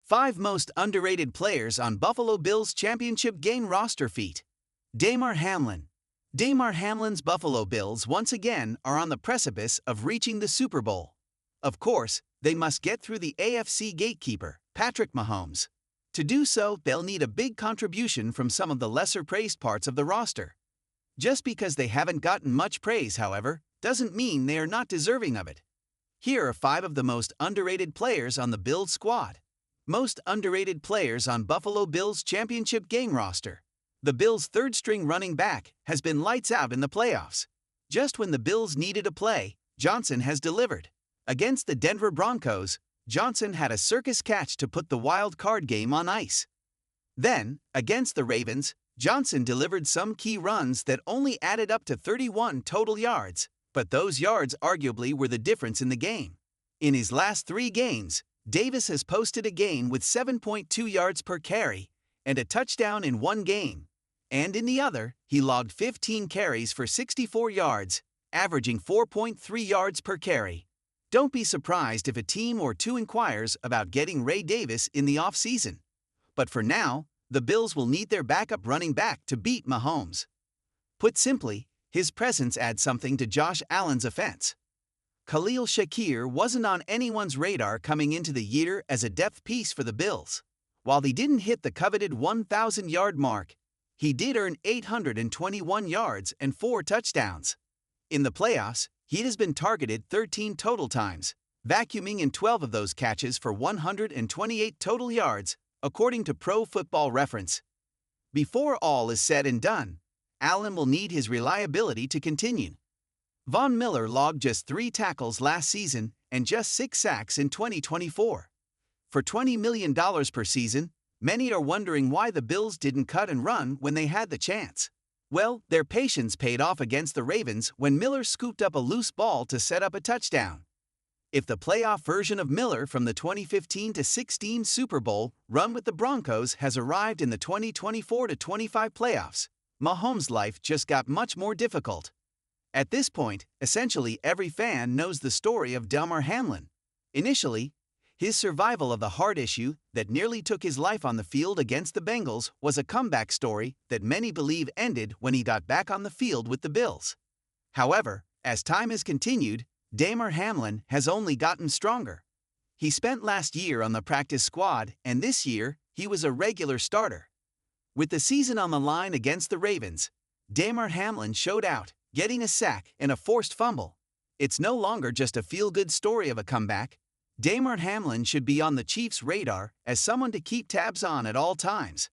5 most underrated players on Buffalo Bills championship game roster feat. Damar Hamlin. Damar Hamlin's Buffalo Bills once again are on the precipice of reaching the Super Bowl. Of course, they must get through the AFC gatekeeper, Patrick Mahomes. To do so, they'll need a big contribution from some of the lesser-praised parts of the roster. Just because they haven't gotten much praise, however, doesn't mean they are not deserving of it. Here are 5 of the most underrated players on the Bills squad. Most underrated players on Buffalo Bills championship game roster. The Bills' third-string running back has been lights out in the playoffs. Just when the Bills needed a play, Johnson has delivered. Against the Denver Broncos, Johnson had a circus catch to put the wild card game on ice. Then, against the Ravens, Johnson delivered some key runs that only added up to 31 total yards, but those yards arguably were the difference in the game. In his last 3 games, Davis has posted a gain with 7.2 yards per carry and a touchdown in one game, and in the other, he logged 15 carries for 64 yards, averaging 4.3 yards per carry. Don't be surprised if a team or two inquires about getting Ray Davis in the offseason. But for now, the Bills will need their backup running back to beat Mahomes. Put simply, his presence adds something to Josh Allen's offense. Khalil Shakir wasn't on anyone's radar coming into the year as a depth piece for the Bills. While he didn't hit the coveted 1,000-yard mark, he did earn 821 yards and 4 touchdowns. In the playoffs, he has been targeted 13 total times, vacuuming in 12 of those catches for 128 total yards, according to Pro Football Reference. Before all is said and done, Allen will need his reliability to continue. Von Miller logged just 3 tackles last season and just 6 sacks in 2024. For $20 million per season, many are wondering why the Bills didn't cut and run when they had the chance. Well, their patience paid off against the Ravens when Miller scooped up a loose ball to set up a touchdown. If the playoff version of Miller from the 2015-16 Super Bowl run with the Broncos has arrived in the 2024-25 playoffs, Mahomes' life just got much more difficult. At this point, essentially every fan knows the story of Damar Hamlin. Initially, his survival of the heart issue that nearly took his life on the field against the Bengals was a comeback story that many believe ended when he got back on the field with the Bills. However, as time has continued, Damar Hamlin has only gotten stronger. He spent last year on the practice squad, and this year, he was a regular starter. With the season on the line against the Ravens, Damar Hamlin showed out, getting a sack and a forced fumble. It's no longer just a feel-good story of a comeback. Damar Hamlin should be on the Chiefs' radar as someone to keep tabs on at all times.